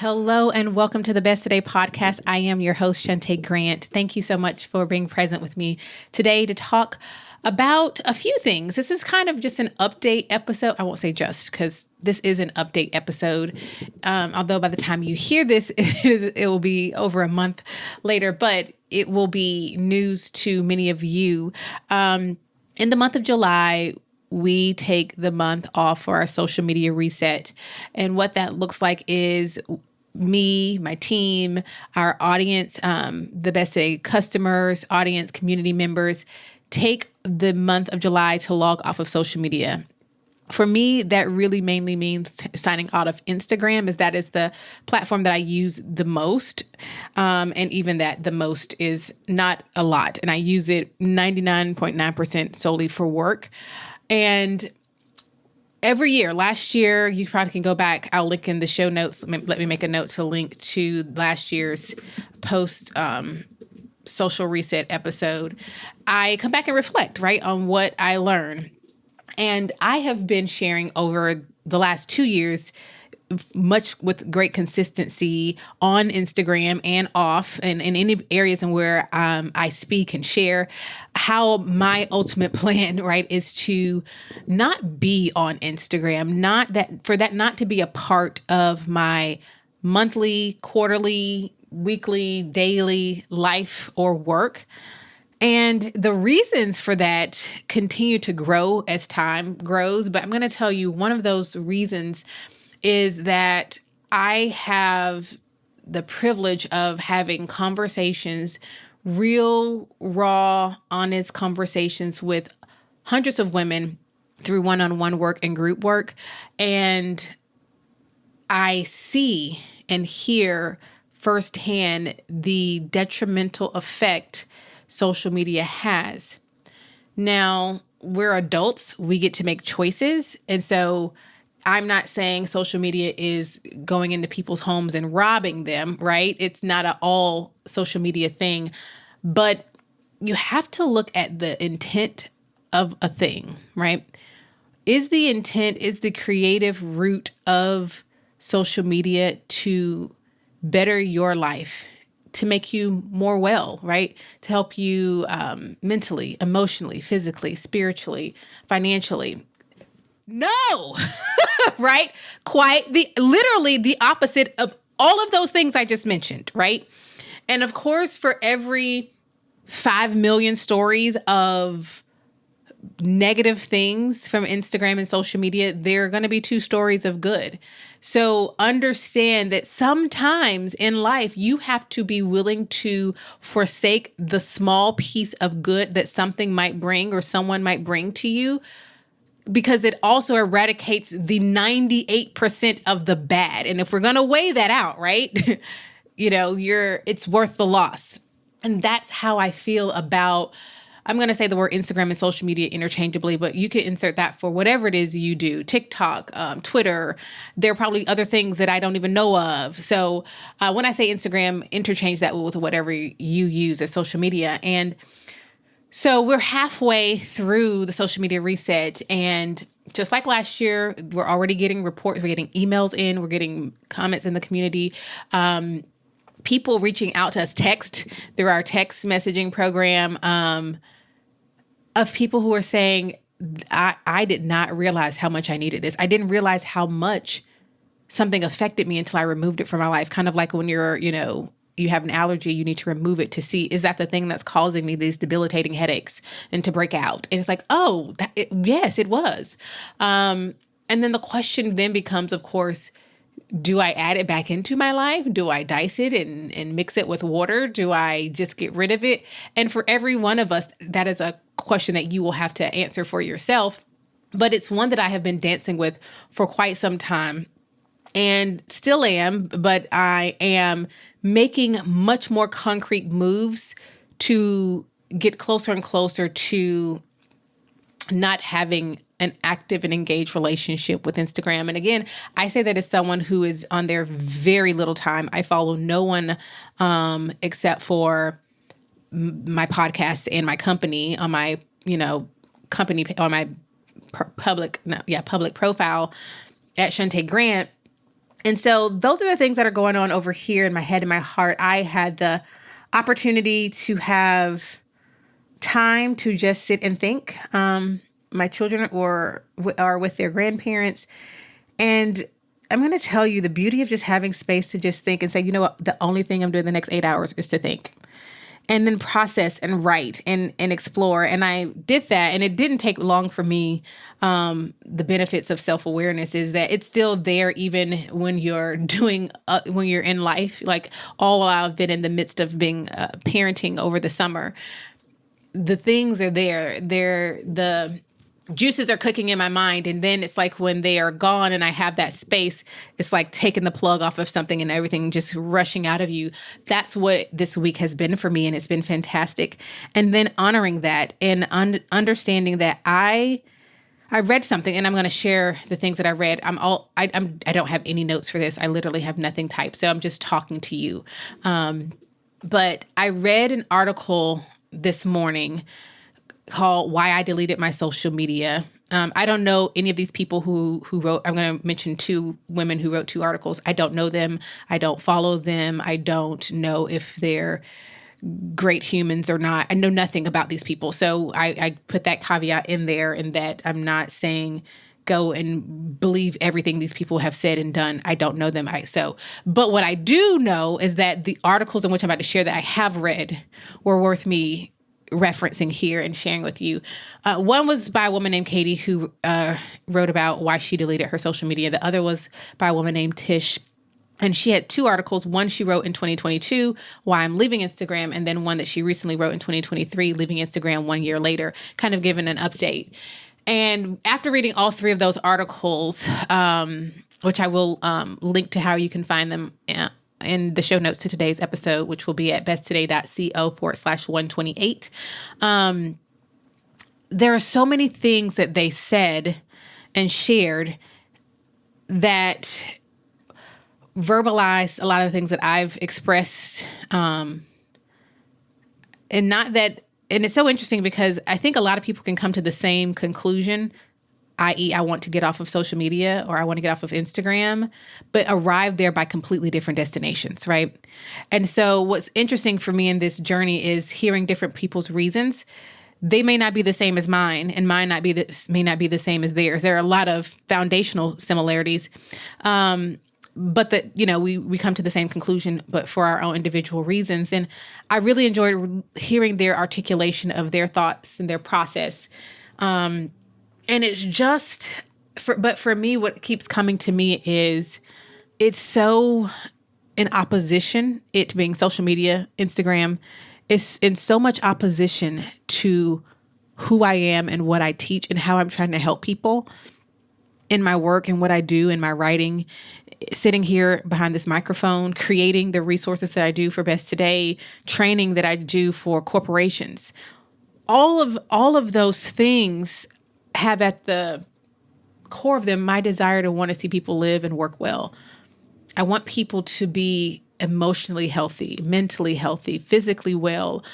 Hello and welcome to the Best Today podcast. I am your host, Shantae Grant. Thank you so much for being present with me today to talk about a few things. This is kind of just an update episode. I won't say just because this is an update episode. Although by the time you hear this, it will be over a month later, but it will be news to many of you. In the month of July, we take the month off for our social media reset. And what that looks like is me, my team, our audience, the Best Today customers, audience, community members, take the month of July to log off of social media. For me, that really mainly means signing out of Instagram, as that is the platform that I use the most. And even that the most is not a lot. And I use it 99.9% solely for work. And every year, last year, you probably can go back. I'll link in the show notes. Let me make a note to link to last year's post social reset episode. I come back and reflect, right, on what I learned. And I have been sharing over the last 2 years, much with great consistency on Instagram and off, and in any areas in where I speak and share, how my ultimate plan, right, is to not be on Instagram, not to be a part of my monthly, quarterly, weekly, daily life or work. And the reasons for that continue to grow as time grows. But I'm going to tell you one of those reasons is that I have the privilege of having conversations, real, raw, honest conversations with hundreds of women through one-on-one work and group work. And I see and hear firsthand the detrimental effect social media has. Now, we're adults, we get to make choices. And so I'm not saying social media is going into people's homes and robbing them, right? It's not an all social media thing, but you have to look at the intent of a thing, right? Is the creative root of social media to better your life, to make you more well, right? To help you mentally, emotionally, physically, spiritually, financially? No, right? Literally the opposite of all of those things I just mentioned, right? And of course, for every 5 million stories of negative things from Instagram and social media, there are going to be 2 stories of good. So understand that sometimes in life, you have to be willing to forsake the small piece of good that something might bring or someone might bring to you, because it also eradicates the 98% of the bad. And if we're going to weigh that out, right, it's worth the loss. And that's how I feel about, I'm going to say the word Instagram and social media interchangeably, but you can insert that for whatever it is you do. TikTok, Twitter, there are probably other things that I don't even know of. So when I say Instagram, interchange that with whatever you use as social media. And so we're halfway through the social media reset, and just like last year, we're already getting reports, we're getting emails in, we're getting comments in the community, people reaching out to us, text through our text messaging program, of people who are saying, I did not realize how much I needed this. I didn't realize how much something affected me until I removed it from my life. Kind of like when you have an allergy, you need to remove it to see, is that the thing that's causing me these debilitating headaches and to break out? And it's like, yes, it was. And then the question then becomes, of course, do I add it back into my life? Do I dice it and mix it with water? Do I just get rid of it? And for every one of us, that is a question that you will have to answer for yourself. But it's one that I have been dancing with for quite some time. And still am, but I am making much more concrete moves to get closer and closer to not having an active and engaged relationship with Instagram. And again, I say that as someone who is on there very little time. I follow no one except for my podcast and my company on my, company, on my public profile at Shantae Grant. And so those are the things that are going on over here in my head and my heart. I had the opportunity to have time to just sit and think. My children are with their grandparents. And I'm going to tell you the beauty of just having space to just think and say, you know what, the only thing I'm doing the next 8 hours is to think. And then process and write and explore. And I did that. And it didn't take long for me. The benefits of self-awareness is that it's still there even when you're when you're in life. Like all while I've been in the midst of being parenting over the summer, the things are there. The juices are cooking in my mind. And then it's like when they are gone and I have that space, it's like taking the plug off of something and everything just rushing out of you. That's what this week has been for me. And it's been fantastic. And then honoring that and understanding that I read something, and I'm going to share the things that I read. I don't have any notes for this. I literally have nothing typed. So I'm just talking to you. But I read an article this morning called Why I Deleted My Social Media. I don't know any of these people who wrote. I'm going to mention 2 women who wrote 2 articles. I don't know them. I don't follow them. I don't know if they're great humans or not. I know nothing about these people. So I put that caveat in there, and that I'm not saying go and believe everything these people have said and done. I don't know them. But what I do know is that the articles in which I'm about to share that I have read were worth me referencing here and sharing with you. One was by a woman named Katie who wrote about why she deleted her social media. The other was by a woman named Tish. And she had 2 articles. One she wrote in 2022, Why I'm Leaving Instagram, and then one that she recently wrote in 2023, Leaving Instagram 1 year later, kind of giving an update. And after reading all 3 of those articles, which I will link to how you can find them in the show notes to today's episode, which will be at besttoday.co/128. There are so many things that they said and shared that verbalized a lot of the things that I've expressed. And it's so interesting because I think a lot of people can come to the same conclusion, i.e. I want to get off of social media or I want to get off of Instagram, but arrive there by completely different destinations, right? And so what's interesting for me in this journey is hearing different people's reasons. They may not be the same as mine, and mine may not be the same as theirs. There are a lot of foundational similarities, but that, we come to the same conclusion, but for our own individual reasons. And I really enjoyed hearing their articulation of their thoughts and their process. And it's just, but for me, what keeps coming to me is it's so in opposition, it being social media, Instagram, is in so much opposition to who I am and what I teach and how I'm trying to help people in my work and what I do in my writing, sitting here behind this microphone, creating the resources that I do for Best Today, training that I do for corporations. All of those things have at the core of them my desire to want to see people live and work well. I want people to be emotionally healthy, mentally healthy, physically well,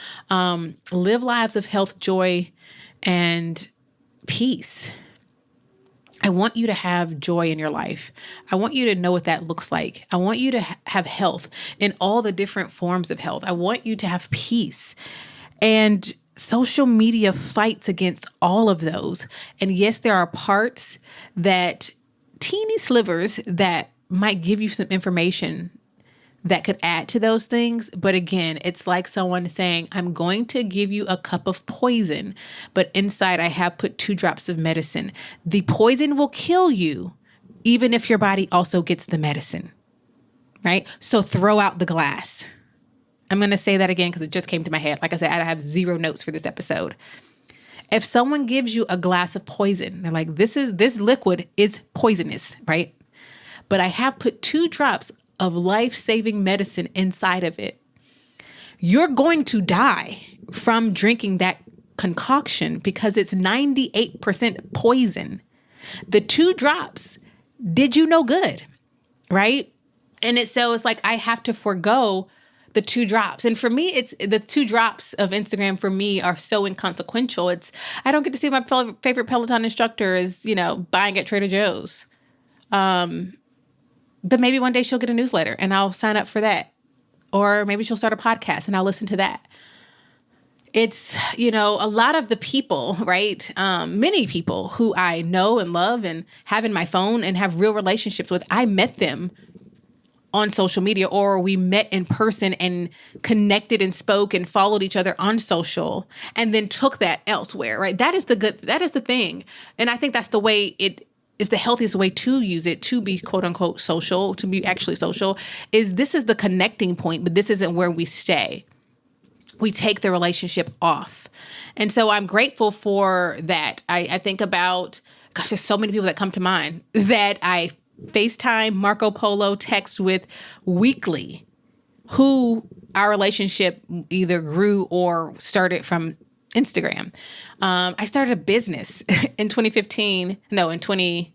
live lives of health, joy, and peace. I want you to have joy in your life. I want you to know what that looks like. I want you to have health in all the different forms of health. I want you to have peace. And social media fights against all of those. And yes, there are parts that teeny slivers that might give you some information that could add to those things. But again, it's like someone saying, I'm going to give you a cup of poison, but inside I have put 2 drops of medicine. The poison will kill you, even if your body also gets the medicine, right? So throw out the glass. I'm going to say that again because it just came to my head. Like I said, I have 0 notes for this episode. If someone gives you a glass of poison, they're like, this liquid is poisonous, right? But I have put 2 drops of life-saving medicine inside of it. You're going to die from drinking that concoction because it's 98% poison. The 2 drops did you no good, right? And it's like I have to forego the 2 drops. And for me, it's the 2 drops of Instagram for me are so inconsequential. I don't get to see my favorite Peloton instructor is, buying at Trader Joe's. But maybe one day she'll get a newsletter and I'll sign up for that. Or maybe she'll start a podcast and I'll listen to that. It's, a lot of the people, right? Many people who I know and love and have in my phone and have real relationships with, I met them on social media, or we met in person and connected and spoke and followed each other on social and then took that elsewhere, right? That is the thing. And I think that's the way it is, the healthiest way to use it, to be quote unquote social, to be actually social, is this is the connecting point, but this isn't where we stay. We take the relationship off. And so I'm grateful for that. I think about, gosh, there's so many people that come to mind that I FaceTime, Marco Polo, text with weekly, who our relationship either grew or started from Instagram. I started a business in 2015. No, when did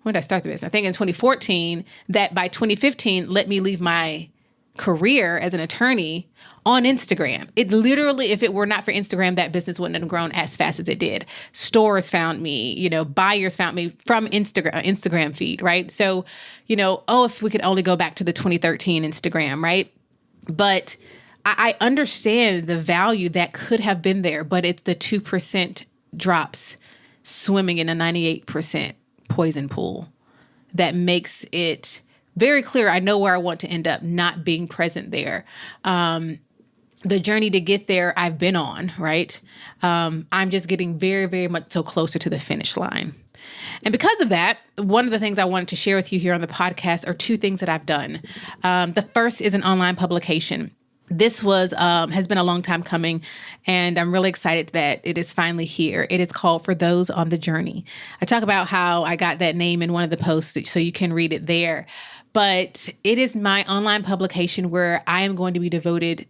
I start the business? I think in 2014, that by 2015 let me leave my career as an attorney on Instagram. It literally, if it were not for Instagram, that business wouldn't have grown as fast as it did. Stores found me, buyers found me from Instagram feed, right? So, if we could only go back to the 2013 Instagram, right? But I understand the value that could have been there, but it's the 2% drops swimming in a 98% poison pool that makes it very clear. I know where I want to end up not being present there. The journey to get there, I've been on, right? I'm just getting very, very much so closer to the finish line. And because of that, one of the things I wanted to share with you here on the podcast are two things that I've done. The first is an online publication. This has been a long time coming, and I'm really excited that it is finally here. It is called For Those on the Journey. I talk about how I got that name in one of the posts, so you can read it there. But it is my online publication where I am going to be devoted,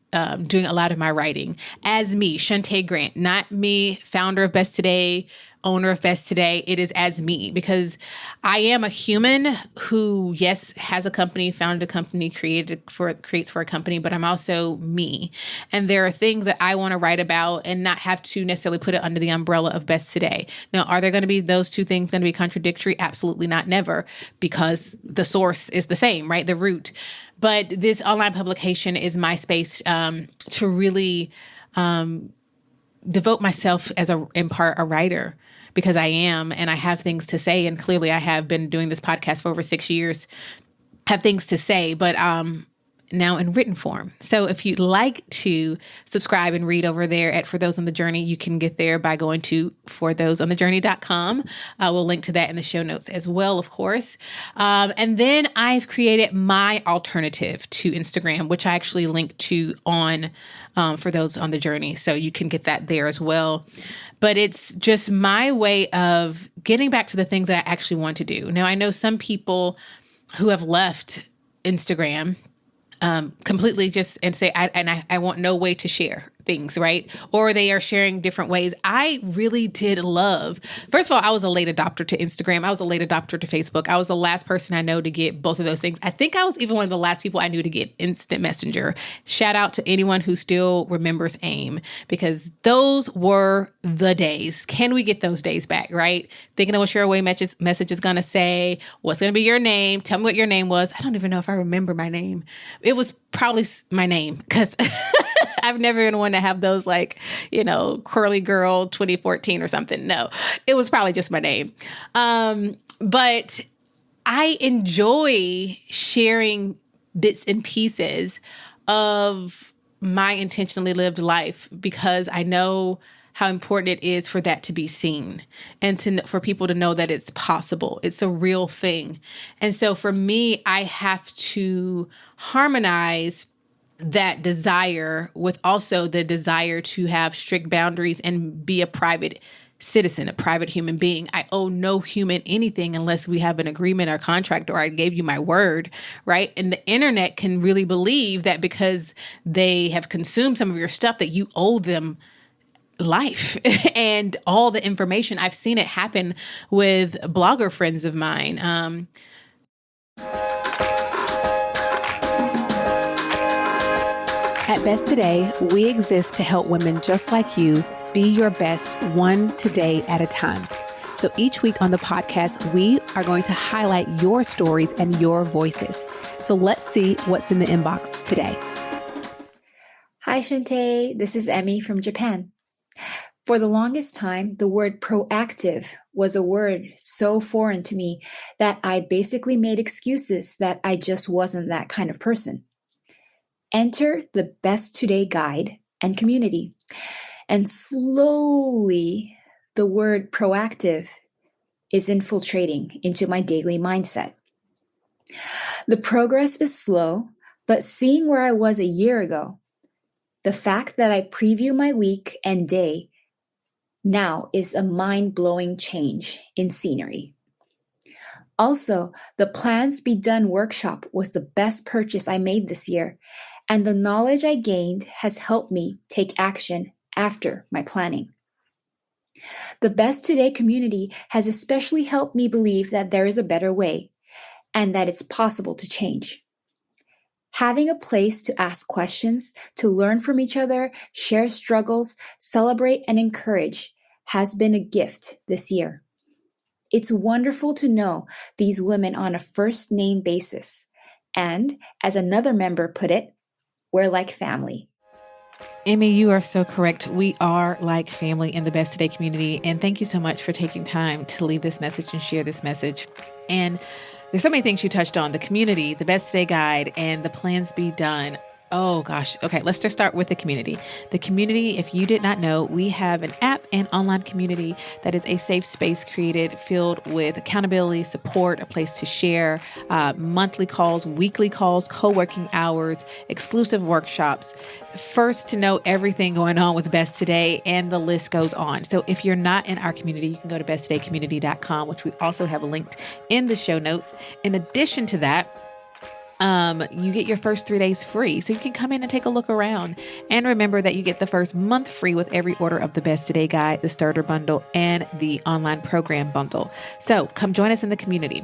doing a lot of my writing as me, Shantae Grant, not me, founder of Best Today, owner of Best Today. It is as me, because I am a human who, yes, has a company, founded a company, creates for a company, but I'm also me. And there are things that I want to write about and not have to necessarily put it under the umbrella of Best Today. Now, are there going to be those two things going to be contradictory? Absolutely not, never, because the source is the same, right? The root. But this online publication is my space to really devote myself as in part a writer, because I am, and I have things to say. And clearly I have been doing this podcast for over 6 years, have things to say, but now in written form. So if you'd like to subscribe and read over there at For Those on the Journey, you can get there by going to forthoseonthejourney.com. We'll link to that in the show notes as well, of course. And then I've created my alternative to Instagram, which I actually link to on For Those on the Journey. So you can get that there as well. But it's just my way of getting back to the things that I actually want to do. Now, I know some people who have left Instagram completely just and say, I want no way to share things, right? Or they are sharing different ways. I really did love, first of all, I was a late adopter to Instagram. I was a late adopter to Facebook. I was the last person I know to get both of those things. I think I was even one of the last people I knew to get Instant Messenger. Shout out to anyone who still remembers AIM, because those were the days. Can we get those days back, right? Thinking of what your away message is going to say, what's going to be your name. Tell me what your name was. I don't even know if I remember my name. It was probably my name, because I've never been one to have those curly girl 2014 or something. No, it was probably just my name. But I enjoy sharing bits and pieces of my intentionally lived life, because I know how important it is for that to be seen and for people to know that it's possible. It's a real thing. And so for me, I have to harmonize that desire with also the desire to have strict boundaries and be a private citizen, a private human being. I owe no human anything unless we have an agreement or contract, or I gave you my word, right? And the internet can really believe that because they have consumed some of your stuff that you owe them life and all the information. I've seen it happen with blogger friends of mine. At Best Today, we exist to help women just like you be your best one today at a time. So each week on the podcast, we are going to highlight your stories and your voices. So let's see what's in the inbox today. Hi, Shantae. This is Emmy from Japan. For the longest time, the word proactive was a word so foreign to me that I basically made excuses that I just wasn't that kind of person. Enter the Best Today guide and community. And slowly, the word proactive is infiltrating into my daily mindset. The progress is slow, but seeing where I was a year ago, the fact that I preview my week and day now is a mind-blowing change in scenery. Also, the Plans Be Done workshop was the best purchase I made this year, and the knowledge I gained has helped me take action after my planning. The Best Today community has especially helped me believe that there is a better way and that it's possible to change. Having a place to ask questions, to learn from each other, share struggles, celebrate, and encourage has been a gift this year. It's wonderful to know these women on a first name basis. And as another member put it, we're like family. Emmy, you are so correct. We are like family in the Best Today community. And thank you so much for taking time to leave this message and share this message. And there's so many things you touched on: the community, the Best Today guide, and the Plans Be Done. Oh gosh. Okay, let's just start with the community. The community, if you did not know, we have an app and online community that is a safe space created, filled with accountability, support, a place to share, monthly calls, weekly calls, co-working hours, exclusive workshops, first to know everything going on with Best Today, and the list goes on. So if you're not in our community, you can go to besttodaycommunity.com, which we also have linked in the show notes. In addition to that, you get your first 3 days free. So you can come in and take a look around. And remember that you get the first month free with every order of the Best Today guide, the starter bundle, and the online program bundle. So come join us in the community.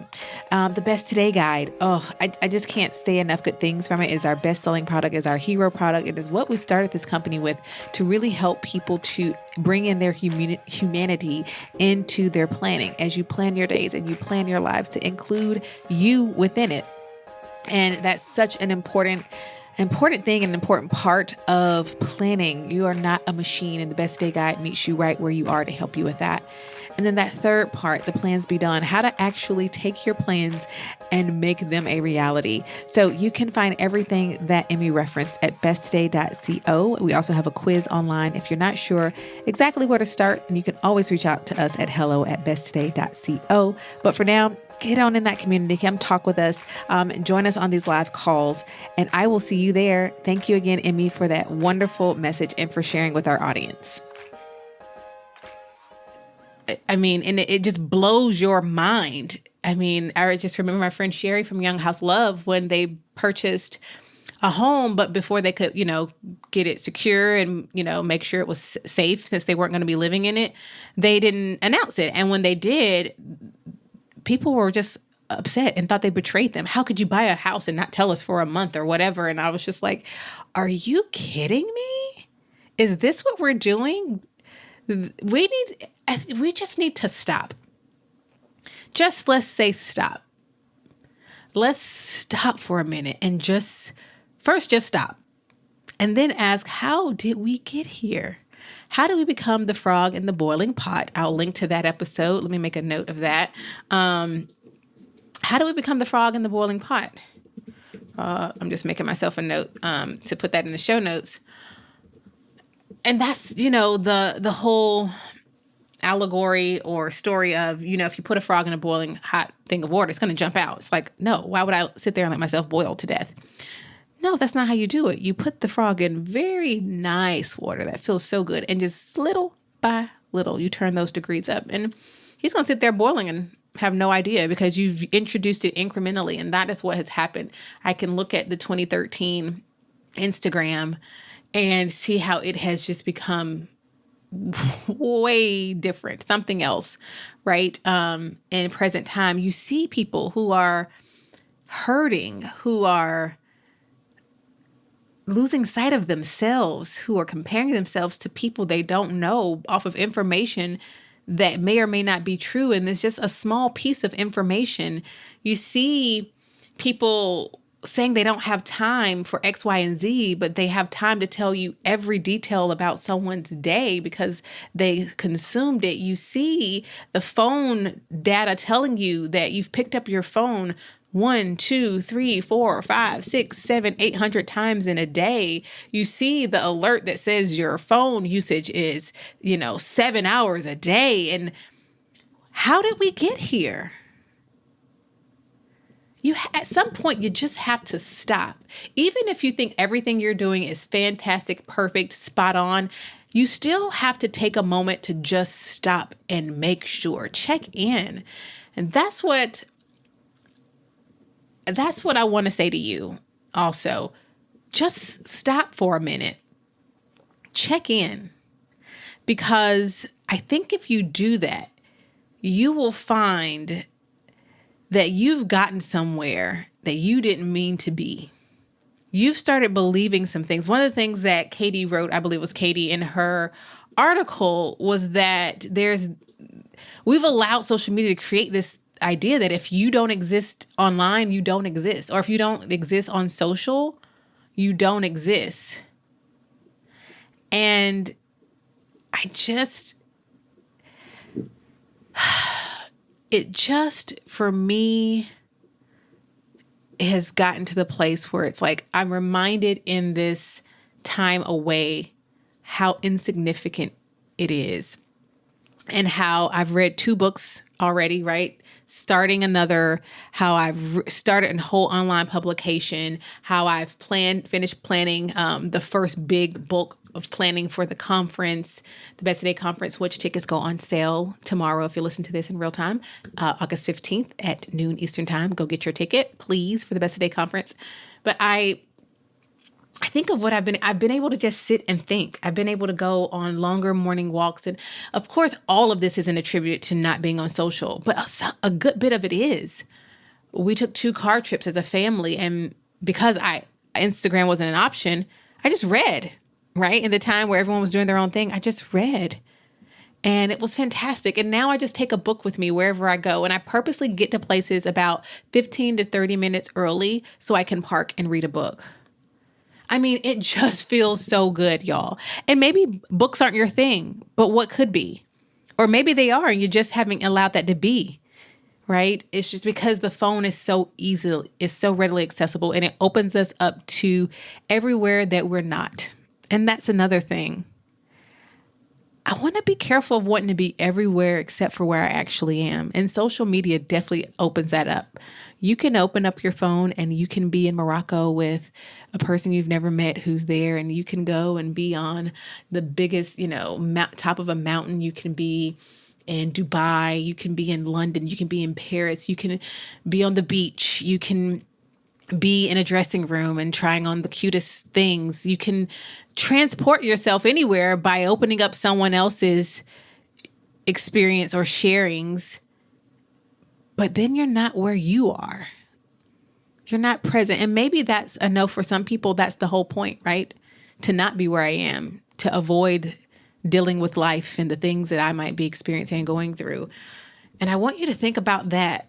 The Best Today guide. Oh, I just can't say enough good things from it. It is our best-selling product, is our hero product. It is what we started this company with, to really help people to bring in their humanity into their planning as you plan your days and you plan your lives, to include you within it. And that's such an important thing, an important part of planning. You are not a machine, and the Best Day guide meets you right where you are to help you with that. And then that third part, the Plans Be Done, how to actually take your plans and make them a reality. So you can find everything that Emmy referenced at besttoday.co. We also have a quiz online if you're not sure exactly where to start, and you can always reach out to us at hello@besttoday.co. But for now, get on in that community. Come talk with us. Join us on these live calls, and I will see you there. Thank you again, Emmy, for that wonderful message and for sharing with our audience. I mean, and it just blows your mind. I mean, I just remember my friend Sherry from Young House Love, when they purchased a home, but before they could, get it secure and, make sure it was safe, since they weren't going to be living in it, they didn't announce it. And when they did, people were just upset and thought they betrayed them. How could you buy a house and not tell us for a month or whatever? And I was just like, are you kidding me? Is this what we're doing? We just need to stop. Let's say stop. Let's stop for a minute and just stop. And then ask, how did we get here? How do we become the frog in the boiling pot? I'll link to that episode. Let me make a note of that. How do we become the frog in the boiling pot? I'm just making myself a note to put that in the show notes. And that's, the whole allegory or story of, if you put a frog in a boiling hot thing of water, it's going to jump out. It's like, no, why would I sit there and let myself boil to death? No, that's not how you do it. You put the frog in very nice water that feels so good, and just little by little, you turn those degrees up, and he's going to sit there boiling and have no idea, because you've introduced it incrementally. And that is what has happened. I can look at the 2013 Instagram and see how it has just become way different, something else, right? In present time, you see people who are hurting, who are losing sight of themselves, who are comparing themselves to people they don't know off of information that may or may not be true. And it's just a small piece of information. You see people saying they don't have time for X, Y, and Z, but they have time to tell you every detail about someone's day because they consumed it. You see the phone data telling you that you've picked up your phone 1, 2, 3, 4, 5, 6, 7, 800 times in a day. You see the alert that says your phone usage is, 7 hours a day. And how did we get here? At some point, you just have to stop. Even if you think everything you're doing is fantastic, perfect, spot on, you still have to take a moment to just stop and make sure, check in. And that's what I want to say to you also. Just stop for a minute. Check in. Because I think if you do that, you will find that you've gotten somewhere that you didn't mean to be. You've started believing some things. One of the things that Katie wrote, I believe it was Katie, in her article was that we've allowed social media to create this idea that if you don't exist online, you don't exist. Or if you don't exist on social, you don't exist. And for me, it has gotten to the place where it's like, I'm reminded in this time away how insignificant it is and how I've read 2 books already, right? Starting another, how I've started a whole online publication, how I've finished planning the first big bulk of planning for the conference, the Best Today conference, which tickets go on sale tomorrow if you listen to this in real time, August 15th at noon Eastern time. Go get your ticket, please, for the Best Today conference. But I think of what I've been able to just sit and think. I've been able to go on longer morning walks. And of course, all of this isn't attributed to not being on social, but a good bit of it is. We took 2 car trips as a family. And because Instagram wasn't an option, I just read, right? In the time where everyone was doing their own thing, I just read. And it was fantastic. And now I just take a book with me wherever I go. And I purposely get to places about 15 to 30 minutes early so I can park and read a book. I mean, it just feels so good, y'all. And maybe books aren't your thing, but what could be? Or maybe they are, and you just haven't allowed that to be, right? It's just because the phone is so readily accessible, and it opens us up to everywhere that we're not. And that's another thing. I want to be careful of wanting to be everywhere except for where I actually am. And social media definitely opens that up. You can open up your phone and you can be in Morocco with a person you've never met who's there. And you can go and be on the biggest, top of a mountain. You can be in Dubai. You can be in London. You can be in Paris. You can be on the beach. You can be in a dressing room and trying on the cutest things. You can transport yourself anywhere by opening up someone else's experience or sharings. But then you're not where you are. You're not present. And maybe that's a no for some people. That's the whole point, right? To not be where I am, to avoid dealing with life and the things that I might be experiencing and going through. And I want you to think about that.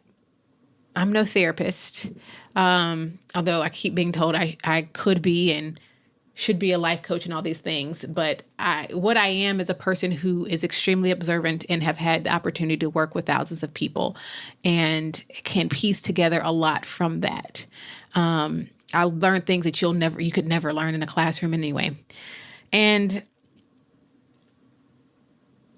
I'm no therapist, although I keep being told I could be and should be a life coach and all these things. But what I am is a person who is extremely observant and have had the opportunity to work with thousands of people and can piece together a lot from that. I learned things that you could never learn in a classroom anyway. And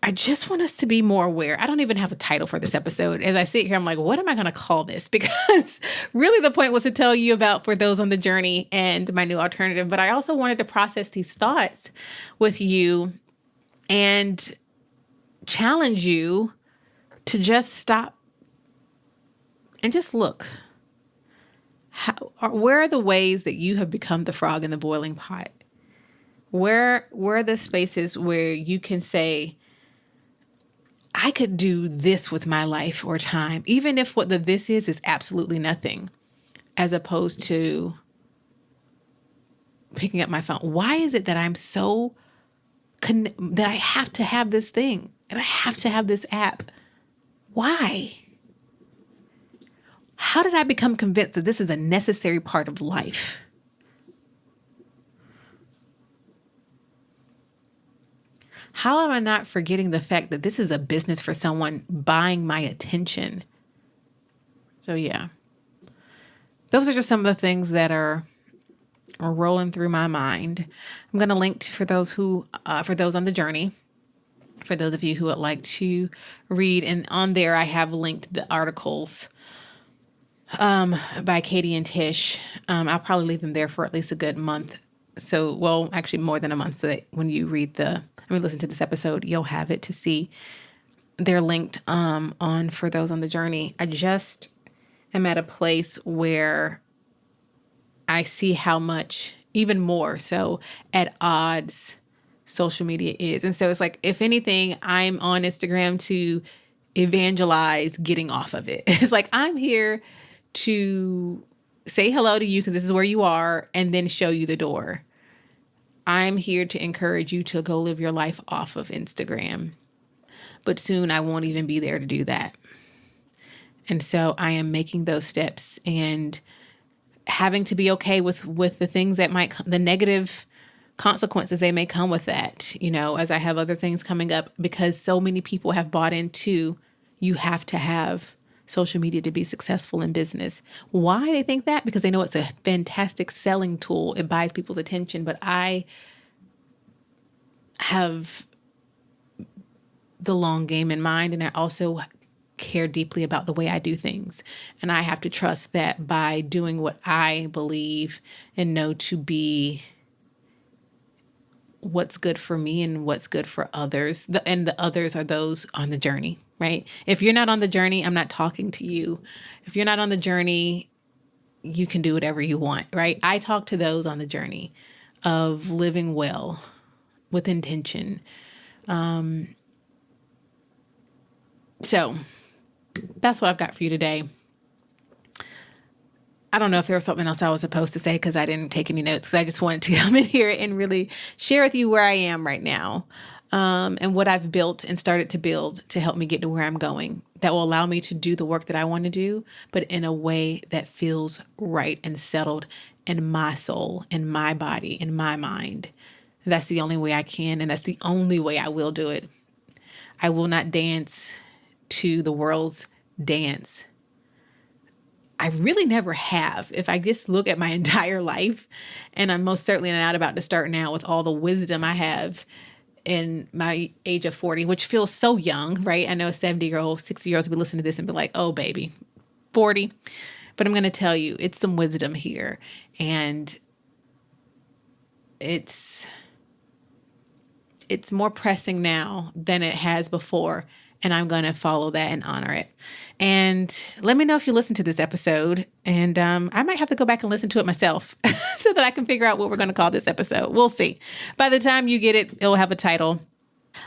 I just want us to be more aware. I don't even have a title for this episode. As I sit here, I'm like, what am I going to call this? Because really the point was to tell you about For Those on the Journey and my new alternative. But I also wanted to process these thoughts with you and challenge you to just stop and just look. Where are the ways that you have become the frog in the boiling pot? Where are the spaces where you can say, I could do this with my life or time, even if what the this is absolutely nothing, as opposed to picking up my phone. Why is it that I'm so that I have to have this thing? and I have to have this app. Why? How did I become convinced that this is a necessary part of life? How am I not forgetting the fact that this is a business for someone buying my attention? So yeah, those are just some of the things that are rolling through my mind. I'm going to link for those on the journey, for those of you who would like to read. And on there, I have linked the articles by Katie and Tish. I'll probably leave them there for at least a good month. So, well, actually more than a month, so that when you listen to this episode, you'll have it to see. They're linked on for those on the journey. I just am at a place where I see how much, even more so, at odds social media is. And so it's like, if anything, I'm on Instagram to evangelize getting off of it. It's like, I'm here to say hello to you because this is where you are, and then show you the door. I'm here to encourage you to go live your life off of Instagram. But soon I won't even be there to do that. And so I am making those steps and having to be okay with the things that the negative consequences they may come with that, as I have other things coming up, because so many people have bought into, you have to have social media to be successful in business. Why they think that? Because they know it's a fantastic selling tool. It buys people's attention. But I have the long game in mind, and I also care deeply about the way I do things. And I have to trust that by doing what I believe and know to be what's good for me and what's good for others. And the others are those on the journey, right? If you're not on the journey, I'm not talking to you. If you're not on the journey, you can do whatever you want, right? I talk to those on the journey of living well with intention. So that's what I've got for you today. I don't know if there was something else I was supposed to say because I didn't take any notes, because I just wanted to come in here and really share with you where I am right now, and what I've built and started to build to help me get to where I'm going, that will allow me to do the work that I want to do, but in a way that feels right and settled in my soul, in my body, in my mind. That's the only way I can, and that's the only way I will do it. I will not dance to the world's dance. I really never have. If I just look at my entire life, and I'm most certainly not about to start now with all the wisdom I have in my age of 40, which feels so young, right? I know a 70-year-old, 60-year-old could be listening to this and be like, oh, baby, 40. But I'm going to tell you, it's some wisdom here. And it's more pressing now than it has before. And I'm going to follow that and honor it. And let me know if you listen to this episode. And I might have to go back and listen to it myself so that I can figure out what we're going to call this episode. We'll see. By the time you get it, it'll have a title.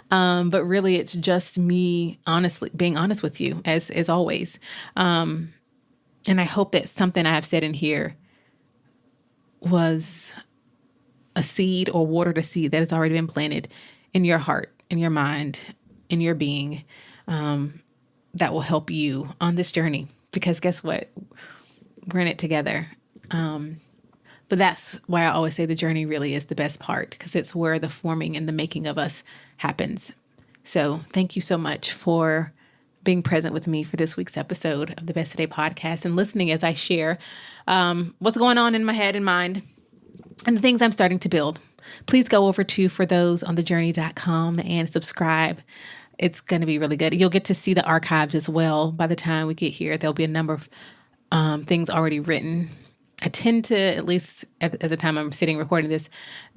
But really, it's just me being honest with you, as always. And I hope that something I have said in here was a seed or watered a seed that has already been planted in your heart, in your mind, in your being, that will help you on this journey. Because guess what? We're in it together. But that's why I always say the journey really is the best part, because it's where the forming and the making of us happens. So thank you so much for being present with me for this week's episode of the Best Today podcast, and listening as I share what's going on in my head and mind and the things I'm starting to build. Please go over to forthoseonthejourney.com and subscribe. It's going to be really good. You'll get to see the archives as well. By the time we get here, there'll be a number of things already written. I tend to, at least at the time I'm sitting recording this,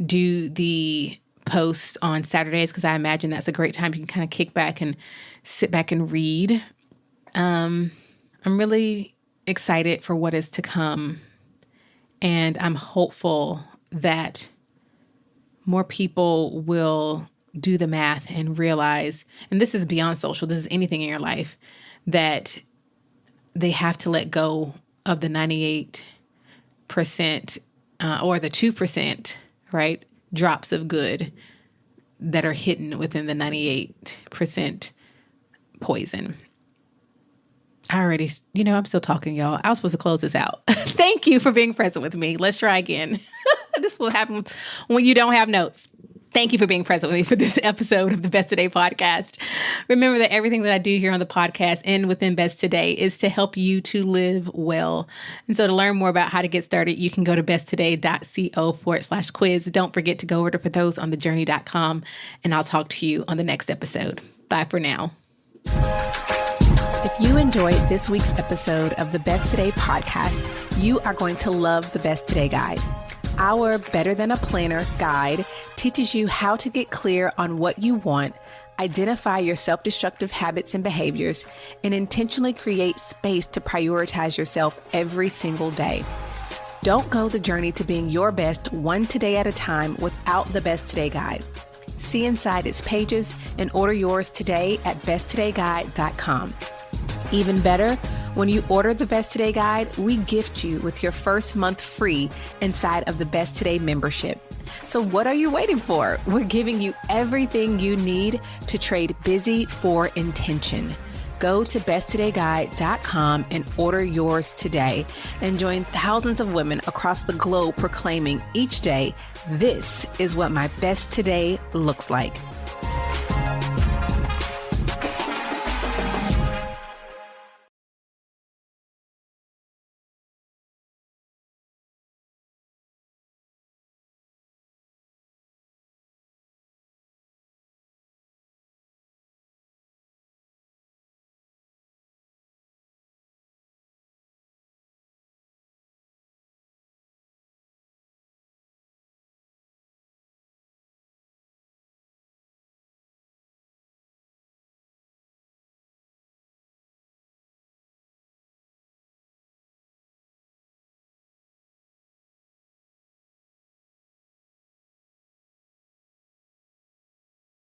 do the posts on Saturdays, because I imagine that's a great time you can kind of kick back and sit back and read. I'm really excited for what is to come. And I'm hopeful that more people will do the math and realize, and this is beyond social, this is anything in your life, that they have to let go of the 98% or the 2%, right, drops of good that are hidden within the 98% poison. I'm still talking, y'all. I was supposed to close this out. Thank you for being present with me. Let's try again. This will happen when you don't have notes. Thank you for being present with me for this episode of the Best Today podcast. Remember that everything that I do here on the podcast and within Best Today is to help you to live well. And so to learn more about how to get started, you can go to besttoday.co/quiz. Don't forget to go order for those on thejourney.com, and I'll talk to you on the next episode. Bye for now. If you enjoyed this week's episode of the Best Today podcast, you are going to love the Best Today guide. Our Better Than a Planner guide teaches you how to get clear on what you want, identify your self-destructive habits and behaviors, and intentionally create space to prioritize yourself every single day. Don't go the journey to being your best one today at a time without the Best Today guide. See inside its pages and order yours today at besttodayguide.com. Even better, when you order the Best Today guide, we gift you with your first month free inside of the Best Today membership. So what are you waiting for? We're giving you everything you need to trade busy for intention. Go to besttodayguide.com and order yours today and join thousands of women across the globe proclaiming each day, this is what my best today looks like.